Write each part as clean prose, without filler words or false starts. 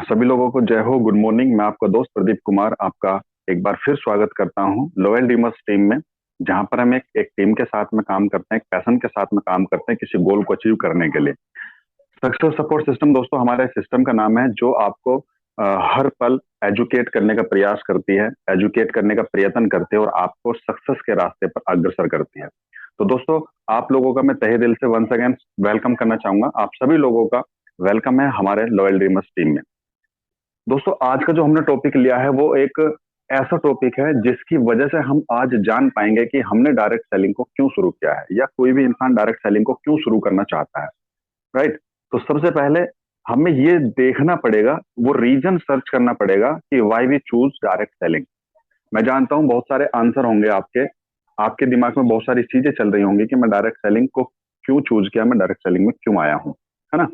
सभी लोगों को जय हो, गुड मॉर्निंग। मैं आपका दोस्त प्रदीप कुमार आपका एक बार फिर स्वागत करता हूं लोयल ड्रीमर्स टीम में। जहां पर हम एक टीम के साथ में काम करते हैं, एक पैशन के साथ में काम करते हैं किसी गोल को अचीव करने के लिए। सक्सेस सपोर्ट सिस्टम दोस्तों हमारे सिस्टम का नाम है, जो आपको हर पल एजुकेट करने का प्रयास करती है, एजुकेट करने का प्रयत्न करती है और आपको सक्सेस के रास्ते पर अग्रसर करती है। तो दोस्तों, आप लोगों का मैं तहे दिल से वंस अगेन वेलकम करना चाहूंगा। आप सभी लोगों का वेलकम है हमारे लॉयल ड्रीमर्स टीम में। दोस्तों, आज का जो हमने टॉपिक लिया है वो एक ऐसा टॉपिक है जिसकी वजह से हम आज जान पाएंगे कि हमने डायरेक्ट सेलिंग को क्यों शुरू किया है, या कोई भी इंसान डायरेक्ट सेलिंग को क्यों शुरू करना चाहता है। राइट। तो सबसे पहले हमें ये देखना पड़ेगा, वो रीजन सर्च करना पड़ेगा कि why we choose direct selling. मैं जानता हूं बहुत सारे आंसर होंगे आपके आपके दिमाग में, बहुत सारी चीजें चल रही होंगी कि मैं डायरेक्ट सेलिंग को क्यों चूज किया, मैं डायरेक्ट सेलिंग में क्यों आया हूं, है ना।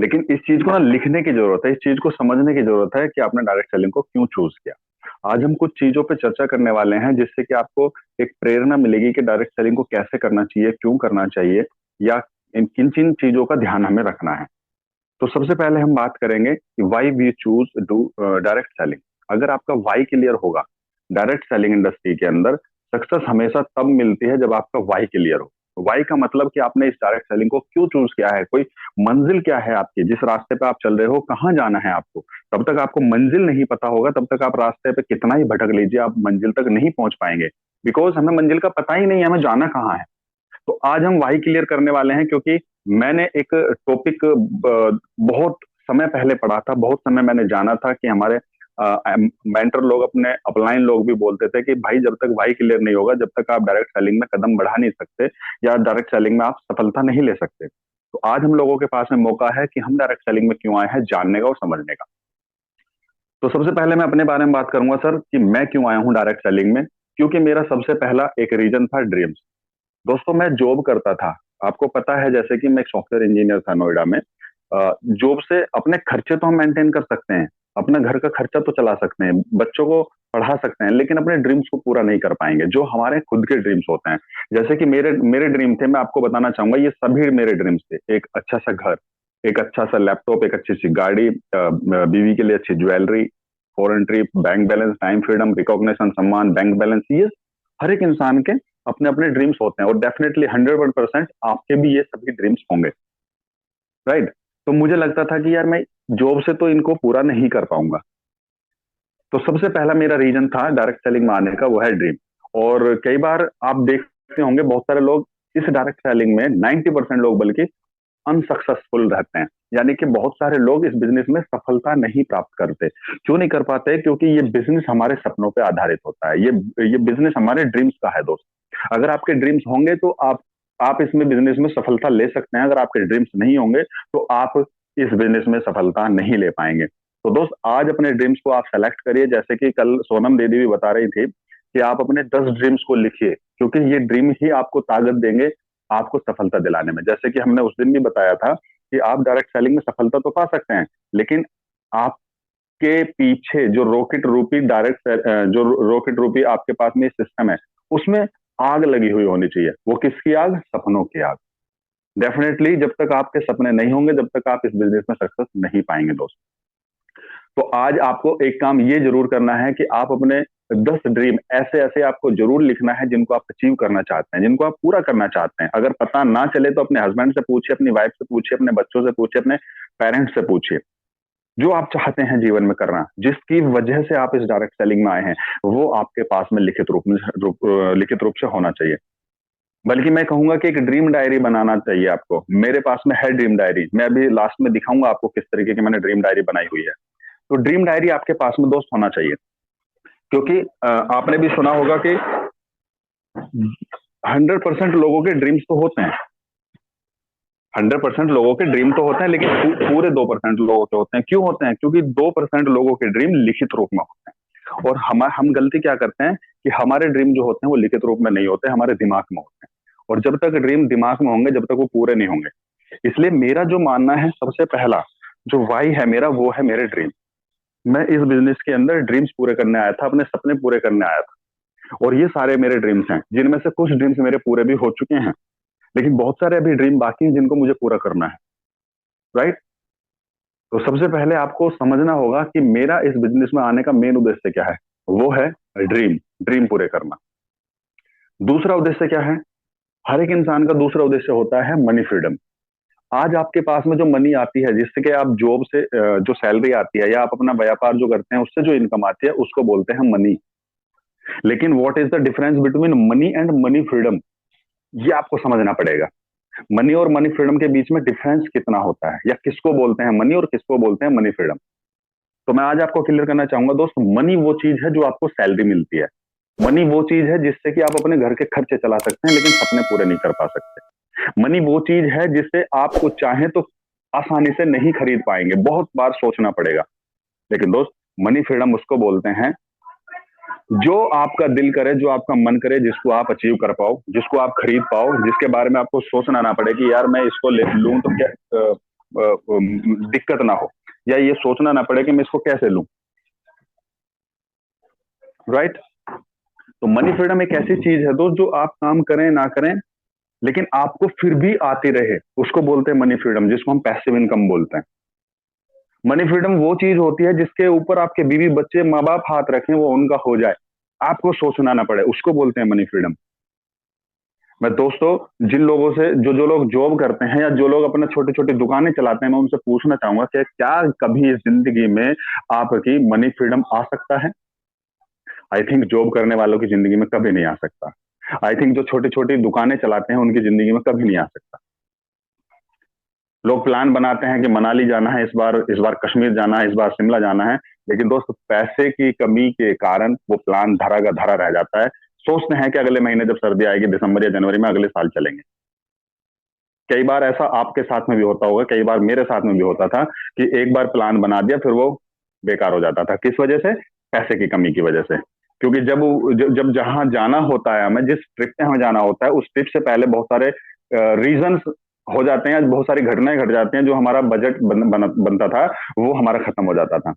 लेकिन इस चीज को ना लिखने की जरूरत है, इस चीज को समझने की जरूरत है कि आपने डायरेक्ट सेलिंग को क्यों चूज किया। आज हम कुछ चीजों पे चर्चा करने वाले हैं जिससे कि आपको एक प्रेरणा मिलेगी कि डायरेक्ट सेलिंग को कैसे करना चाहिए, क्यों करना चाहिए, या इन किन किन चीजों का ध्यान हमें रखना है। तो सबसे पहले हम बात करेंगे कि why we choose do direct selling. अगर आपका वाई क्लियर होगा डायरेक्ट सेलिंग इंडस्ट्री के अंदर, सक्सेस हमेशा तब मिलती है जब आपका वाई क्लियर हो। वाई का मतलब कि आपने इस डायरेक्ट सेलिंग को क्यों चूज किया है, कोई मंजिल क्या है आपकी, जिस रास्ते पे आप चल रहे हो, कहाँ जाना है आपको। तब तक आपको मंजिल नहीं पता होगा, तब तक आप रास्ते पे कितना ही भटक लीजिए, आप मंजिल तक नहीं पहुंच पाएंगे। बिकॉज हमें मंजिल का पता ही नहीं है हमें जाना कहाँ है। तो आज हम वाई क्लियर करने वाले हैं, क्योंकि मैंने एक टॉपिक बहुत समय पहले पढ़ा था, बहुत समय मैंने जाना था कि हमारे मेंटर लोग, अपने अपलाइन लोग भी बोलते थे कि भाई जब तक वाई क्लियर नहीं होगा, जब तक आप डायरेक्ट सेलिंग में कदम बढ़ा नहीं सकते, या डायरेक्ट सेलिंग में आप सफलता नहीं ले सकते। तो आज हम लोगों के पास में मौका है कि हम डायरेक्ट सेलिंग में क्यों आए हैं, जानने का और समझने का। तो सबसे पहले मैं अपने बारे में बात करूंगा सर, कि मैं क्यों आया हूँ डायरेक्ट सेलिंग में। क्योंकि मेरा सबसे पहला एक रीजन था ड्रीम्स। दोस्तों, मैं जॉब करता था, आपको पता है, जैसे कि मैं एक सॉफ्टवेयर इंजीनियर था नोएडा में। जॉब से अपने खर्चे तो हम मेंटेन कर सकते हैं, अपना घर का खर्चा तो चला सकते हैं, बच्चों को पढ़ा सकते हैं, लेकिन अपने ड्रीम्स को पूरा नहीं कर पाएंगे, जो हमारे खुद के ड्रीम्स होते हैं। जैसे कि मेरे मेरे ड्रीम थे, मैं आपको बताना चाहूंगा, ये सभी मेरे ड्रीम्स थे। एक अच्छा सा घर, एक अच्छा सा लैपटॉप, एक अच्छी सी गाड़ी, बीवी के लिए अच्छी jewellery, foreign trip, bank balance, time freedom, recognition, सम्मान, बैंक बैलेंस। ये हर एक इंसान के अपने अपने ड्रीम्स होते हैं, और डेफिनेटली 100% आपके भी ये सभी ड्रीम्स होंगे। राइट। तो मुझे लगता था कि यार मैं जॉब से तो इनको पूरा नहीं कर पाऊंगा। तो सबसे पहला मेरा रीजन था डायरेक्ट सेलिंग में आने का, वो है ड्रीम। और कई बार आप देखते होंगे बहुत सारे लोग इस डायरेक्ट सेलिंग में, 90% लोग बल्कि अनसक्सेसफुल रहते हैं। यानी कि बहुत सारे लोग इस बिजनेस में सफलता नहीं प्राप्त करते। क्यों नहीं कर पाते? क्योंकि ये बिजनेस हमारे सपनों पे आधारित होता है, ये बिजनेस हमारे ड्रीम्स का है दोस्त। अगर आपके ड्रीम्स होंगे तो आप इसमें बिजनेस में सफलता ले सकते हैं। अगर आपके ड्रीम्स नहीं होंगे तो आप इस बिजनेस में सफलता नहीं ले पाएंगे। तो दोस्त, आज अपने ड्रीम्स को आप सेलेक्ट करिए, जैसे कि कल सोनम दीदी भी बता रही थी कि आप अपने 10 ड्रीम्स को लिखिए, क्योंकि ये ड्रीम ही आपको ताकत देंगे आपको सफलता दिलाने में। जैसे कि हमने उस दिन भी बताया था कि आप डायरेक्ट सेलिंग में सफलता तो पा सकते हैं, लेकिन आपके पीछे जो रॉकेट रूपी जो रॉकेट रूपी आपके पास में सिस्टम है, उसमें आग लगी हुई होनी चाहिए। वो किसकी आग? सपनों की आग। डेफिनेटली जब तक आपके सपने नहीं होंगे, जब तक आप इस बिजनेस में सक्सेस नहीं पाएंगे दोस्त। तो आज आपको एक काम ये जरूर करना है कि आप अपने 10 ड्रीम ऐसे ऐसे आपको जरूर लिखना है जिनको आप अचीव करना चाहते हैं, जिनको आप पूरा करना चाहते हैं। अगर पता ना चले तो अपने हस्बैंड से पूछिए, अपनी वाइफ से पूछिए, अपने बच्चों से पूछिए, अपने पेरेंट्स से पूछिए। जो आप चाहते हैं जीवन में करना, जिसकी वजह से आप इस डायरेक्ट सेलिंग में आए हैं, वो आपके पास में लिखित रूप से होना चाहिए। बल्कि मैं कहूंगा कि एक ड्रीम डायरी बनाना चाहिए आपको। मेरे पास में है ड्रीम डायरी, मैं अभी लास्ट में दिखाऊंगा आपको किस तरीके की मैंने ड्रीम डायरी बनाई हुई है। तो ड्रीम डायरी आपके पास में दोस्त होना चाहिए, क्योंकि आपने भी सुना होगा कि 100% लोगों के ड्रीम्स तो होते हैं, 100% लोगों के ड्रीम तो होते हैं, लेकिन पूरे 2% लोगों के होते हैं। क्यों होते हैं? क्योंकि 2% लोगों के ड्रीम लिखित रूप में होते हैं। और हम गलती क्या करते हैं कि हमारे ड्रीम जो होते हैं वो लिखित रूप में नहीं होते, हमारे दिमाग में होते हैं। और जब तक ड्रीम दिमाग में होंगे, जब तक वो पूरे नहीं होंगे। इसलिए मेरा जो मानना है, सबसे पहला जो वाई है मेरा, वो है मेरे ड्रीम। मैं इस बिजनेस के अंदर ड्रीम्स पूरे करने आया था, अपने सपने पूरे करने आया था। और ये सारे मेरे ड्रीम्स हैं, जिनमें से कुछ ड्रीम्स मेरे पूरे भी हो चुके हैं, लेकिन बहुत सारे अभी ड्रीम बाकी हैं जिनको मुझे पूरा करना है। राइट। तो सबसे पहले आपको समझना होगा कि मेरा इस बिजनेस में आने का मेन उद्देश्य क्या है। वो है ड्रीम, ड्रीम पूरे करना। दूसरा उद्देश्य क्या है? हर एक इंसान का दूसरा उद्देश्य होता है मनी फ्रीडम। आज आपके पास में जो मनी आती है, जिससे कि आप जॉब से जो सैलरी आती है या आप अपना व्यापार जो करते हैं उससे जो इनकम आती है, उसको बोलते हैं मनी। लेकिन what is the difference between money and money freedom, ये आपको समझना पड़ेगा। मनी और मनी फ्रीडम के बीच में डिफरेंस कितना होता है, या किसको बोलते हैं मनी और किसको बोलते हैं मनी फ्रीडम। तो मैं आज आपको क्लियर करना चाहूंगा दोस्त, मनी वो चीज है जो आपको सैलरी मिलती है। मनी वो चीज है जिससे कि आप अपने घर के खर्चे चला सकते हैं, लेकिन सपने पूरे नहीं कर पा सकते। मनी वो चीज है जिससे आपको चाहे तो आसानी से नहीं खरीद पाएंगे, बहुत बार सोचना पड़ेगा। लेकिन दोस्त, मनी फ्रीडम उसको बोलते हैं जो आपका दिल करे, जो आपका मन करे, जिसको आप अचीव कर पाओ, जिसको आप खरीद पाओ, जिसके बारे में आपको सोचना ना पड़े कि यार मैं इसको ले लूं तो क्या दिक्कत ना हो, या ये सोचना ना पड़े कि मैं इसको कैसे लूं। राइट? तो मनी फ्रीडम एक ऐसी चीज है दोस्त, जो आप काम करें ना करें लेकिन आपको फिर भी आती रहे, उसको बोलते हैं मनी फ्रीडम, जिसको हम पैसिव इनकम बोलते हैं। मनी फ्रीडम वो चीज होती है जिसके ऊपर आपके बीवी बच्चे माँ बाप हाथ रखें, वो उनका हो जाए, आपको सोचना ना पड़े, उसको बोलते हैं मनी फ्रीडम। मैं दोस्तों, जिन लोगों से जो लोग जॉब करते हैं या जो लोग अपने छोटी छोटी दुकानें चलाते हैं, मैं उनसे पूछना चाहूंगा कि क्या कभी इस जिंदगी में आपकी मनी फ्रीडम आ सकता है? आई थिंक जॉब करने वालों की जिंदगी में कभी नहीं आ सकता। आई थिंक जो छोटी छोटी दुकानें चलाते हैं उनकी जिंदगी में कभी नहीं आ सकता। लोग प्लान बनाते हैं कि मनाली जाना है इस बार कश्मीर जाना है, इस बार शिमला जाना है, लेकिन दोस्त पैसे की कमी के कारण वो प्लान धरा का धरा रह जाता है। सोचते हैं कि अगले महीने जब सर्दी आएगी, दिसंबर या जनवरी में, अगले साल चलेंगे। कई बार ऐसा आपके साथ में भी होता होगा, कई बार मेरे साथ में भी होता था कि एक बार प्लान बना दिया फिर वो बेकार हो जाता था। किस वजह से? पैसे की कमी की वजह से। क्योंकि जब जहां जाना होता है हमें, जिस ट्रिप पे हमें जाना होता है, उस ट्रिप से पहले बहुत सारे रीजंस हो जाते हैं, बहुत सारी घटनाएं घट जाती हैं, जो हमारा बजट बनता था वो हमारा खत्म हो जाता था।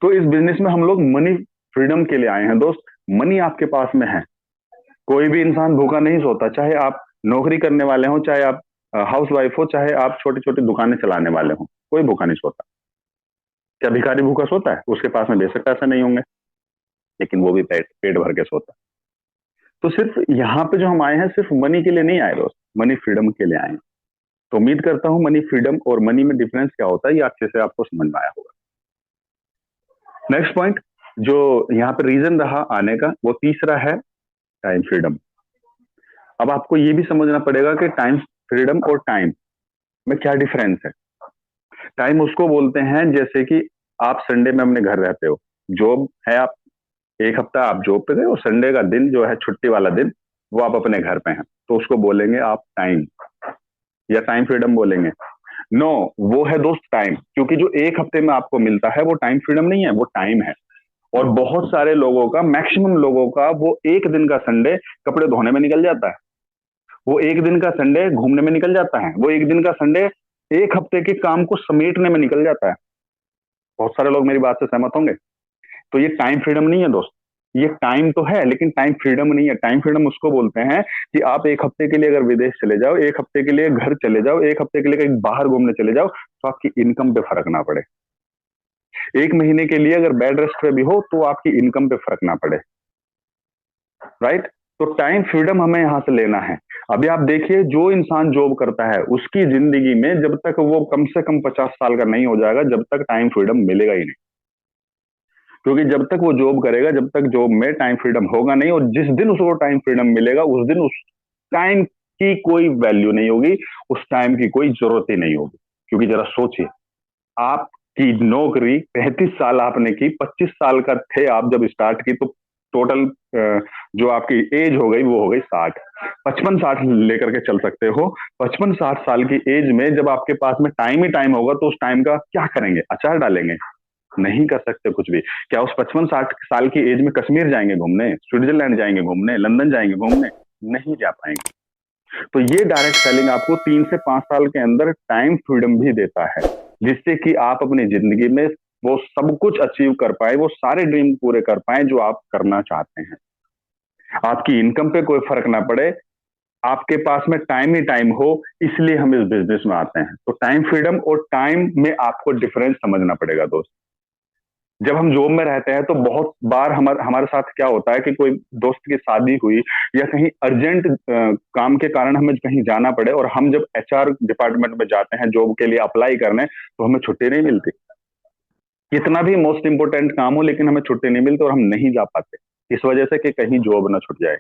तो इस बिजनेस में हम लोग मनी फ्रीडम के लिए आए हैं दोस्त। मनी आपके पास में है, कोई भी इंसान भूखा नहीं सोता, चाहे आप नौकरी करने वाले हो, चाहे आप हाउस वाइफ हो, चाहे आप छोटी छोटी दुकानें चलाने वाले हो, कोई भूखा नहीं सोता। क्या भिखारी भूखा सोता है? उसके पास में बेशक पैसे नहीं होंगे, लेकिन वो भी पेट पेट भर के सोता है। तो सिर्फ यहाँ पे जो हम आए हैं, सिर्फ मनी के लिए नहीं आए दोस्त, मनी फ्रीडम के लिए आए हैं। तो उम्मीद करता हूँ मनी फ्रीडम और मनी में डिफरेंस क्या होता है ये अच्छे से आपको समझ में आया होगा। नेक्स्ट पॉइंट जो यहाँ पे रीजन रहा आने का, वो तीसरा है टाइम फ्रीडम। अब आपको ये भी समझना पड़ेगा कि टाइम फ्रीडम और टाइम में क्या डिफरेंस है। टाइम उसको बोलते हैं जैसे कि आप संडे में अपने घर रहते हो, जॉब है, आप एक हफ्ता आप जॉब पे गए और संडे का दिन जो है छुट्टी वाला दिन, वो आप अपने घर पे हैं, तो उसको बोलेंगे आप टाइम, या टाइम फ्रीडम बोलेंगे। नो, वो है दोस्त टाइम, क्योंकि जो एक हफ्ते में आपको मिलता है वो टाइम फ्रीडम नहीं है, वो टाइम है। और बहुत सारे लोगों का, मैक्सिमम लोगों का, वो एक दिन का संडे कपड़े धोने में निकल जाता है, वो एक दिन का संडे घूमने में निकल जाता है, वो एक दिन का संडे एक हफ्ते के काम को समेटने में निकल जाता है। बहुत सारे लोग मेरी बात से सहमत होंगे। तो ये टाइम फ्रीडम नहीं है दोस्त, ये टाइम तो है लेकिन टाइम फ्रीडम नहीं है। टाइम फ्रीडम उसको बोलते हैं कि आप एक हफ्ते के लिए अगर विदेश चले जाओ, एक हफ्ते के लिए घर चले जाओ, एक हफ्ते के लिए कहीं बाहर घूमने चले जाओ, तो आपकी इनकम पे फर्क ना पड़े। एक महीने के लिए अगर बेड रेस्ट पे भी हो तो आपकी इनकम पे फर्क ना पड़े। राइट? तो टाइम फ्रीडम हमें यहां से लेना है। अभी आप देखिए, जो इंसान जॉब करता है उसकी जिंदगी में जब तक वो कम से कम 50 साल का नहीं हो जाएगा, जब तक टाइम फ्रीडम मिलेगा ही नहीं। क्योंकि जब तक वो जॉब करेगा, जब तक जॉब में टाइम फ्रीडम होगा नहीं, और जिस दिन उसको टाइम फ्रीडम मिलेगा उस दिन उस टाइम की कोई वैल्यू नहीं होगी, उस टाइम की कोई जरूरत ही नहीं होगी। क्योंकि जरा सोचिए, आपकी नौकरी 35 साल आपने की, 25 साल का थे आप जब स्टार्ट की, तो टोटल जो आपकी एज हो गई वो हो गई 60। 55-60 लेकर के चल सकते हो। 55-60 साल की एज में जब आपके पास में टाइम ही टाइम होगा, तो उस टाइम का क्या करेंगे? अचार डालेंगे? नहीं कर सकते कुछ भी। क्या उस 55-60 साल की एज में कश्मीर जाएंगे घूमने, स्विट्जरलैंड जाएंगे घूमने, लंदन जाएंगे घूमने? नहीं जा पाएंगे। तो ये डायरेक्ट सेलिंग आपको 3 से 5 साल के अंदर टाइम फ्रीडम भी देता है, जिससे कि आप अपनी जिंदगी में वो सब कुछ अचीव कर पाए, वो सारे ड्रीम पूरे कर पाए जो आप करना चाहते हैं। आपकी इनकम पे कोई फर्क ना पड़े, आपके पास में टाइम ही टाइम हो, इसलिए हम इस बिजनेस में आते हैं। तो टाइम फ्रीडम और टाइम में आपको डिफरेंस समझना पड़ेगा दोस्त। जब हम जॉब में रहते हैं तो बहुत बार हमारे हमारे साथ क्या होता है कि कोई दोस्त की शादी हुई या कहीं अर्जेंट काम के कारण हमें कहीं जाना पड़े, और हम जब एचआर डिपार्टमेंट में जाते हैं जॉब के लिए अप्लाई करने, तो हमें छुट्टी नहीं मिलती। कितना भी मोस्ट इंपोर्टेंट काम हो, लेकिन हमें छुट्टी नहीं मिलती और हम नहीं जा पाते, इस वजह से कि कहीं जॉब ना छूट जाए।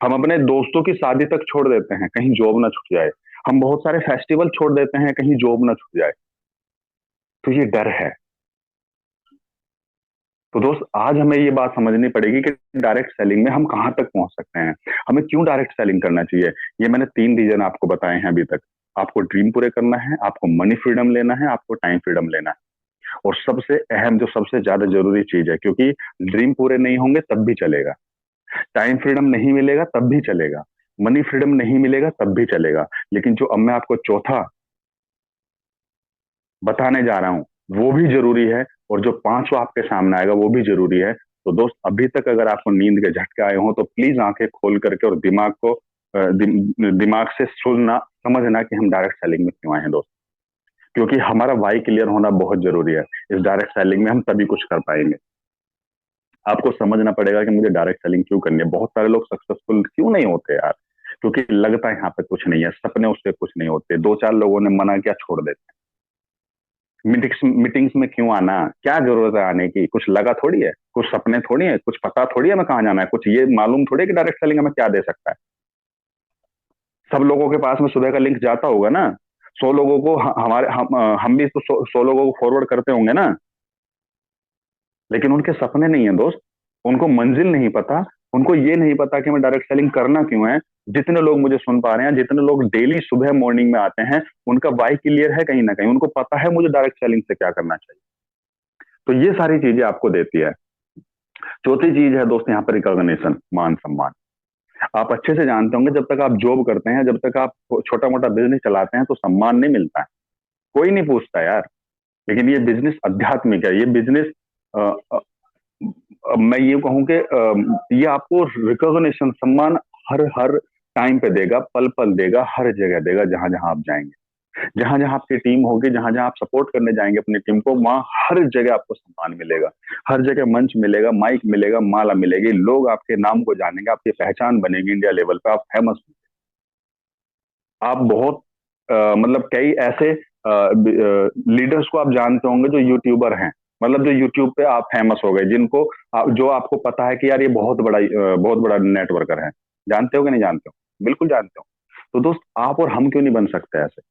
हम अपने दोस्तों की शादी तक छोड़ देते हैं कहीं जॉब ना छूट जाए। हम बहुत सारे फेस्टिवल छोड़ देते हैं कहीं जॉब ना छूट जाए। तो ये डर है। तो दोस्त, आज हमें ये बात समझनी पड़ेगी कि डायरेक्ट सेलिंग में हम कहाँ तक पहुंच सकते हैं, हमें क्यों डायरेक्ट सेलिंग करना चाहिए। ये मैंने 3 रीजन आपको बताए हैं अभी तक। आपको ड्रीम पूरे करना है, आपको मनी फ्रीडम लेना है, आपको टाइम फ्रीडम लेना है, और सबसे अहम जो सबसे ज्यादा जरूरी चीज है, क्योंकि ड्रीम पूरे नहीं होंगे तब भी चलेगा, टाइम फ्रीडम नहीं मिलेगा तब भी चलेगा, मनी फ्रीडम नहीं मिलेगा तब भी चलेगा, लेकिन जो अब मैं आपको चौथा बताने जा रहा हूं वो भी जरूरी है, और जो पांचवा आपके सामने आएगा वो भी जरूरी है। तो दोस्त, अभी तक अगर आपको नींद के झटके आए हों तो प्लीज आंखें खोल करके और दिमाग को दिमाग से सुनना, समझना कि हम डायरेक्ट सेलिंग में क्यों आए हैं दोस्त। क्योंकि हमारा वाई क्लियर होना बहुत जरूरी है। इस डायरेक्ट सेलिंग में हम तभी कुछ कर पाएंगे। आपको समझना पड़ेगा कि मुझे डायरेक्ट सेलिंग क्यों करनी है। बहुत सारे लोग सक्सेसफुल क्यों नहीं होते यार? क्योंकि लगता है यहाँ पे कुछ नहीं है, सपने उससे कुछ नहीं होते, दो चार लोगों ने मना किया छोड़ देते हैं। मीटिंग्स में क्यों आना, क्या जरूरत है आने की? कुछ लगा थोड़ी है, कुछ सपने थोड़ी है, कुछ पता थोड़ी है मैं कहाँ जाना है, कुछ ये मालूम थोड़ी है कि डायरेक्ट सेलिंग हमें क्या दे सकता है। सब लोगों के पास में सुबह का लिंक जाता होगा ना, 100 लोगों को हम भी तो 100 लोगों को फॉरवर्ड करते होंगे ना, लेकिन उनके सपने नहीं है दोस्त, उनको मंजिल नहीं पता, उनको ये नहीं पता कि मैं डायरेक्ट सेलिंग करना क्यों है। जितने लोग मुझे सुन पा रहे हैं, जितने लोग डेली सुबह मॉर्निंग में आते हैं, उनका वाई क्लियर है कहीं ना कहीं, उनको पता है मुझे डायरेक्ट सेलिंग से क्या करना चाहिए। तो ये सारी चीजें आपको देती है। चौथी चीज है दोस्त यहाँ पर रिकॉग्निशन, मान सम्मान। आप अच्छे से जानते होंगे, जब तक आप जॉब करते हैं, जब तक आप छोटा मोटा बिजनेस चलाते हैं तो सम्मान नहीं मिलता है, कोई नहीं पूछता यार। लेकिन ये बिजनेस आध्यात्मिक है, ये बिजनेस मैं ये कहूं कि ये आपको रिकॉग्निशन, सम्मान हर हर टाइम पे देगा, पल पल देगा, हर जगह देगा, जहां जहां आप जाएंगे, जहां जहां आपकी टीम होगी, जहां जहां आप सपोर्ट करने जाएंगे अपनी टीम को, वहां हर जगह आपको सम्मान मिलेगा, हर जगह मंच मिलेगा, माइक मिलेगा, माला मिलेगी, लोग आपके नाम को जानेंगे, आपकी पहचान बनेगी इंडिया लेवल पे, आप फेमस। आप बहुत मतलब कई ऐसे लीडर्स को आप जानते होंगे जो यूट्यूबर हैं, मतलब जो यूट्यूब पे आप फेमस हो गए, जिनको जो आपको पता है कि यार ये बहुत बड़ा नेटवर्कर है। जानते हो कि नहीं जानते हो? बिल्कुल जानते हो। तो दोस्त, आप और हम क्यों नहीं बन सकते ऐसे?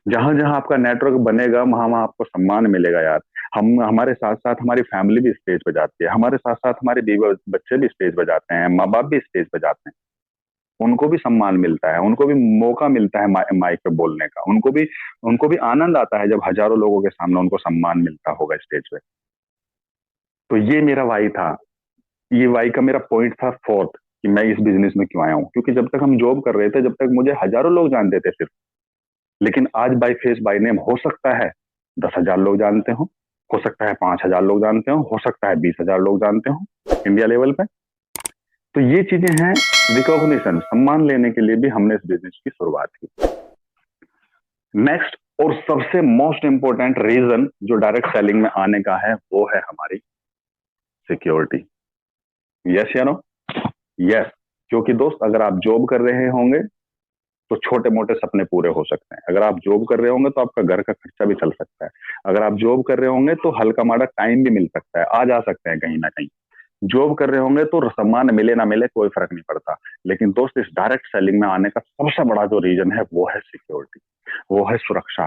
जहां जहां आपका नेटवर्क बनेगा वहां वहां आपको सम्मान मिलेगा यार। हम हमारे साथ साथ हमारी फैमिली भी स्टेज पे जाती है, हमारे साथ साथ हमारे बीवी बच्चे भी स्टेज पे जाते हैं, माँ बाप भी स्टेज पे जाते हैं, उनको भी सम्मान मिलता है, उनको भी मौका मिलता है माइक पे बोलने का, उनको भी आनंद आता है जब हजारों लोगों के सामने उनको सम्मान मिलता होगा स्टेज पे। तो ये मेरा वाई था, ये वाई का मेरा पॉइंट था फोर्थ, कि मैं इस बिजनेस में क्यों आया हूँ। क्योंकि जब तक हम जॉब कर रहे थे, जब तक मुझे हजारों लोग जानते थे सिर्फ, लेकिन आज बाई फेस बाई नेम हो सकता है 10,000 लोग जानते हो सकता है 5,000 लोग जानते हो सकता है 20,000 लोग जानते हो इंडिया लेवल पे। तो ये चीजें हैं, रिकॉग्निशन, सम्मान लेने के लिए भी हमने इस बिजनेस की शुरुआत की। नेक्स्ट और सबसे मोस्ट इंपॉर्टेंट रीजन जो डायरेक्ट सेलिंग में आने का है, वो है हमारी सिक्योरिटी। यस या नो? यस। क्योंकि दोस्त, अगर आप जॉब कर रहे होंगे तो छोटे मोटे सपने पूरे हो सकते हैं, अगर आप जॉब कर रहे होंगे तो आपका घर का खर्चा भी चल सकता है, अगर आप जॉब कर रहे होंगे तो हल्का माड़ा टाइम भी मिल सकता है, आ जा सकते हैं कहीं ना कहीं। जॉब कर रहे होंगे तो सम्मान मिले ना मिले कोई फर्क नहीं पड़ता। लेकिन दोस्त, इस डायरेक्ट सेलिंग में आने का सबसे बड़ा जो रीजन है वो है सिक्योरिटी, वो है सुरक्षा।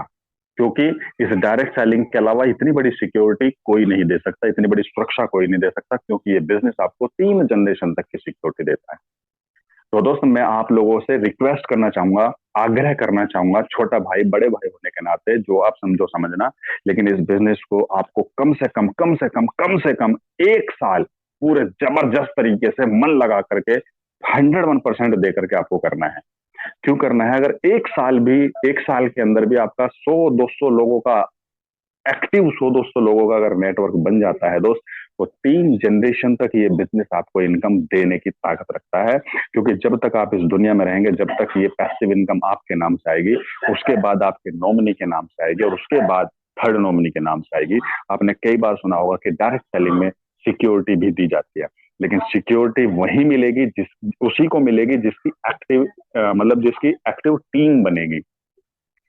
क्योंकि इस डायरेक्ट सेलिंग के अलावा इतनी बड़ी सिक्योरिटी कोई नहीं दे सकता, इतनी बड़ी सुरक्षा कोई नहीं दे सकता, क्योंकि ये बिजनेस आपको 3 जनरेशन तक की सिक्योरिटी देता है। तो दोस्त, मैं आप लोगों से रिक्वेस्ट करना चाहूंगा, आग्रह करना चाहूंगा, छोटा भाई बड़े भाई होने के नाते, जो आप समझो समझना, लेकिन इस बिजनेस को आपको कम से कम 1 साल पूरे जबरदस्त तरीके से मन लगा करके 101% दे करके आपको करना है। क्यों करना है? अगर 1 साल भी, 1 साल के अंदर भी आपका 100-200 लोगों का एक्टिव, 100-200 लोगों का अगर नेटवर्क बन जाता है दोस्त, तो 3 जनरेशन तक ये बिजनेस आपको इनकम देने की ताकत रखता है। क्योंकि जब तक आप इस दुनिया में रहेंगे, जब तक ये पैसिव इनकम आपके नाम से आएगी, उसके बाद आपके नॉमिनी के नाम से आएगी, और उसके बाद थर्ड नॉमिनी के नाम से आएगी। आपने कई बार सुना होगा कि डायरेक्ट सेलिंग में सिक्योरिटी भी दी जाती है, लेकिन सिक्योरिटी वही मिलेगी उसी को मिलेगी जिसकी एक्टिव मतलब जिसकी एक्टिव टीम बनेगी,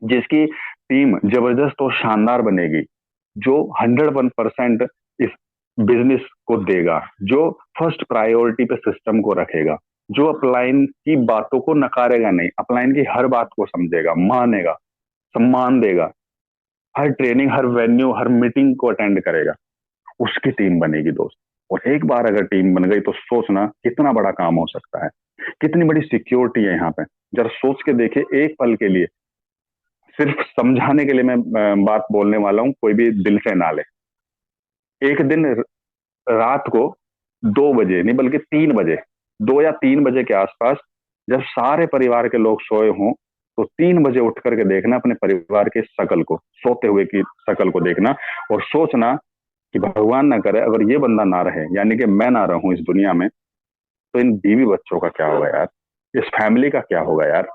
जिसकी टीम जबरदस्त और शानदार बनेगी, जो 101% इस बिजनेस को देगा, जो फर्स्ट प्रायोरिटी पे सिस्टम को रखेगा, जो अपलाइन की बातों को नकारेगा नहीं, अपलाइन की हर बात को समझेगा, मानेगा, सम्मान देगा, हर ट्रेनिंग, हर वेन्यू, हर मीटिंग को अटेंड करेगा, उसकी टीम बनेगी दोस्त। और एक बार अगर टीम बन गई तो सोचना कितना बड़ा काम हो सकता है, कितनी बड़ी सिक्योरिटी है यहाँ पे। जरा सोच के देखे एक पल के लिए, सिर्फ समझाने के लिए मैं बात बोलने वाला हूँ, कोई भी दिल से ना ले। एक दिन रात को 2 बजे नहीं बल्कि 3 बजे, 2 या 3 बजे के आसपास, जब सारे परिवार के लोग सोए हों, तो 3 बजे उठ करके देखना अपने परिवार के शकल को, सोते हुए की शकल को देखना, और सोचना कि भगवान ना करे अगर ये बंदा ना रहे, यानी कि मैं ना रहूं इस दुनिया में, तो इन बीवी बच्चों का क्या होगा यार, इस फैमिली का क्या होगा यार।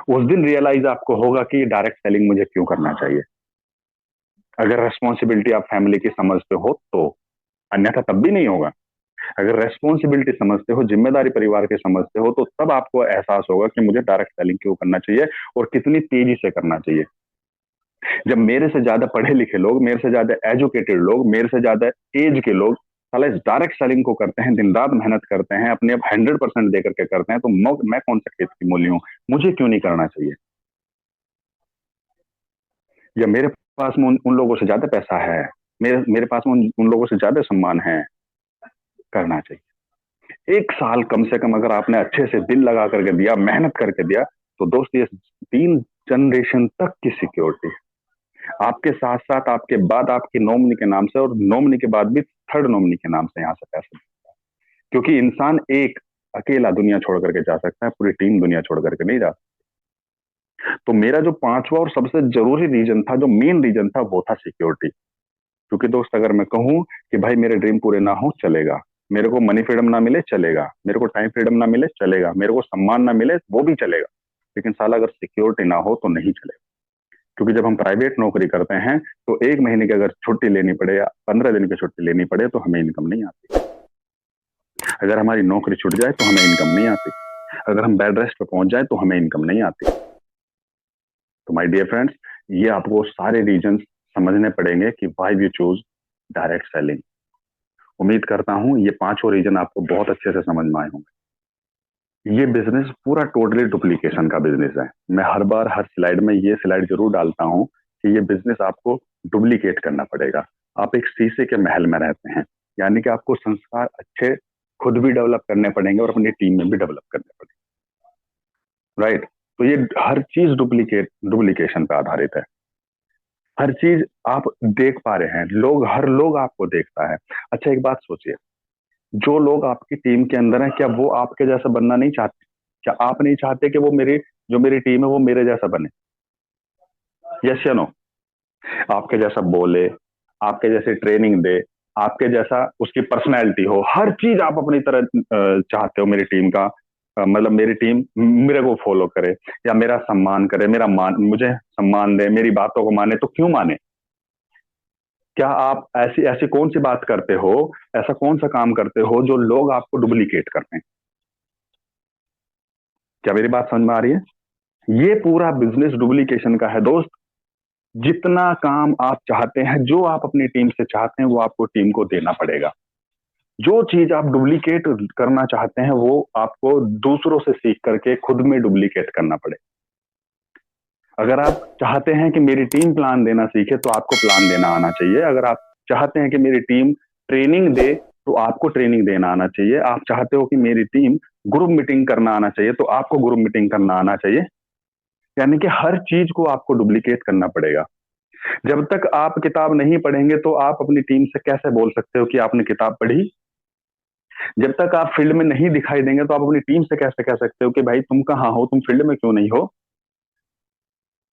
उस दिन रियलाइज आपको होगा कि डायरेक्ट सेलिंग मुझे क्यों करना चाहिए, अगर रेस्पॉन्सिबिलिटी आप फैमिली की समझते हो तो। अन्यथा तब भी नहीं होगा। अगर रेस्पॉन्सिबिलिटी समझते हो, जिम्मेदारी परिवार की समझते हो, तो तब आपको एहसास होगा कि मुझे डायरेक्ट सेलिंग क्यों करना चाहिए और कितनी तेजी से करना चाहिए। जब मेरे से ज्यादा पढ़े लिखे लोग, मेरे से ज्यादा एजुकेटेड लोग, मेरे से ज्यादा एज के लोग साला इस डायरेक्ट सेलिंग को करते हैं, दिन रात मेहनत करते हैं, अपने 100% दे करके करते हैं, तो मैं कौन सा खेत की मूली हूँ, मुझे क्यों नहीं करना चाहिए। या मेरे पास में उन लोगों से ज्यादा पैसा है, मेरे पास में उन लोगों से ज्यादा सम्मान है, करना चाहिए। 1 साल कम से कम अगर आपने अच्छे से दिल लगा करके दिया, मेहनत करके दिया, तो दोस्त ये 3 जनरेशन तक की सिक्योरिटी है आपके साथ साथ, आपके बाद आपके नॉमिनी के नाम से, और नॉमिनी के बाद भी थर्ड नॉमिनी के नाम से यहाँ से पैसे। क्योंकि इंसान एक अकेला दुनिया छोड़ करके जा सकता है, पूरी टीम दुनिया छोड़ करके नहीं जा। तो मेरा जो पांचवा और सबसे जरूरी रीजन था, जो मेन रीजन था, वो था सिक्योरिटी। क्योंकि दोस्त अगर मैं कहूं कि भाई मेरे ड्रीम पूरे ना हो चलेगा, मेरे को मनी फ्रीडम ना मिले चलेगा, मेरे को टाइम फ्रीडम ना मिले चलेगा, मेरे को सम्मान ना मिले वो भी चलेगा, लेकिन साला अगर सिक्योरिटी ना हो तो नहीं चलेगा। क्योंकि जब हम प्राइवेट नौकरी करते हैं तो 1 महीने की अगर छुट्टी लेनी पड़े या 15 दिन की छुट्टी लेनी पड़े तो हमें इनकम नहीं आती। अगर हमारी नौकरी छूट जाए तो हमें इनकम नहीं आती। अगर हम बेड रेस्ट पे पहुंच जाए तो हमें इनकम नहीं आती। तो माय डियर फ्रेंड्स, ये आपको सारे रीजन समझने पड़ेंगे कि why you choose direct selling. उम्मीद करता हूं ये पांचों रीजन आपको बहुत अच्छे से समझ में आए होंगे। ये बिजनेस पूरा टोटली डुप्लीकेशन का बिजनेस है। मैं हर बार हर स्लाइड में ये स्लाइड जरूर डालता हूं कि ये बिजनेस आपको डुप्लीकेट करना पड़ेगा। आप एक शीशे के महल में रहते हैं, यानी कि आपको संस्कार अच्छे खुद भी डेवलप करने पड़ेंगे और अपनी टीम में भी डेवलप करने पड़ेंगे, राइट। तो ये हर चीज डुप्लीकेशन पे आधारित है। हर चीज आप देख पा रहे हैं, हर लोग आपको देखता है। अच्छा एक बात सोचिए, जो लोग आपकी टीम के अंदर हैं, क्या वो आपके जैसा बनना नहीं चाहते? क्या आप नहीं चाहते कि जो मेरी टीम है वो मेरे जैसा बने? यस या नो? आपके जैसा बोले, आपके जैसे ट्रेनिंग दे, आपके जैसा उसकी पर्सनैलिटी हो, हर चीज आप अपनी तरह चाहते हो मेरी टीम का। मतलब मेरी टीम मेरे को फॉलो करे, या मेरा सम्मान करे, मुझे सम्मान दे, मेरी बातों को माने। तो क्यों माने? क्या आप ऐसी ऐसी कौन सी बात करते हो, ऐसा कौन सा काम करते हो जो लोग आपको डुप्लीकेट करते हैं? क्या मेरी बात समझ में आ रही है? ये पूरा बिजनेस डुप्लीकेशन का है दोस्त। जितना काम आप चाहते हैं, जो आप अपनी टीम से चाहते हैं, वो आपको टीम को देना पड़ेगा। जो चीज आप डुप्लीकेट करना चाहते हैं वो आपको दूसरों से सीख करके खुद में डुप्लीकेट करना पड़े। अगर आप चाहते हैं कि मेरी टीम प्लान देना सीखे तो आपको प्लान देना आना चाहिए। अगर आप चाहते हैं कि मेरी टीम ट्रेनिंग दे तो आपको ट्रेनिंग देना आना चाहिए। आप चाहते हो कि मेरी टीम ग्रुप मीटिंग करना आना चाहिए तो आपको ग्रुप मीटिंग करना आना चाहिए। यानी कि हर चीज को आपको डुप्लीकेट करना पड़ेगा। जब तक आप किताब नहीं पढ़ेंगे तो आप अपनी टीम से कैसे बोल सकते हो कि आपने किताब पढ़ी? जब तक आप फील्ड में नहीं दिखाई देंगे तो आप अपनी टीम से कैसे कह सकते हो कि भाई तुम कहाँ हो, तुम फील्ड में क्यों नहीं हो?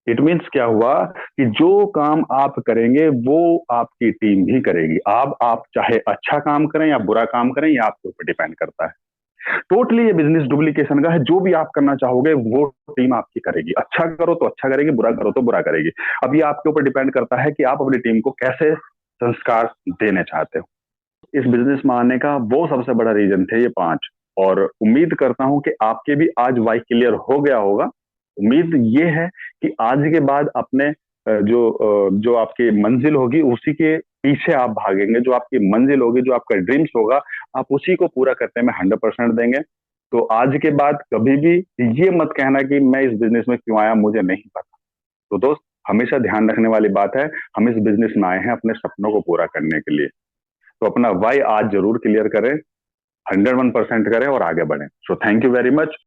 इट मीन्स क्या हुआ कि जो काम आप करेंगे वो आपकी टीम भी करेगी। आप चाहे अच्छा काम करें या बुरा काम करें, ये आपके ऊपर डिपेंड करता है। टोटली ये बिजनेस डुप्लीकेशन का है। जो भी आप करना चाहोगे वो टीम आपकी करेगी। अच्छा करो तो अच्छा करेगी, बुरा करो तो बुरा करेगी। अब ये आपके ऊपर डिपेंड करता है कि आप अपनी टीम को कैसे संस्कार देने चाहते हो। इस बिजनेस में आने का वो सबसे बड़ा रीजन थे ये पांच। और उम्मीद करता हूं कि आपके भी आज वाई क्लियर हो गया होगा। उम्मीद ये है कि आज के बाद अपने जो आपकी मंजिल होगी उसी के पीछे आप भागेंगे। जो आपकी मंजिल होगी, जो आपका ड्रीम्स होगा, आप उसी को पूरा करने में 100% देंगे। तो आज के बाद कभी भी ये मत कहना कि मैं इस बिजनेस में क्यों आया, मुझे नहीं पता। तो दोस्त, हमेशा ध्यान रखने वाली बात है, हम इस बिजनेस में आए हैं अपने सपनों को पूरा करने के लिए। तो अपना वाई आज जरूर क्लियर करें, 101% करें और आगे बढ़ें। So thank you very much.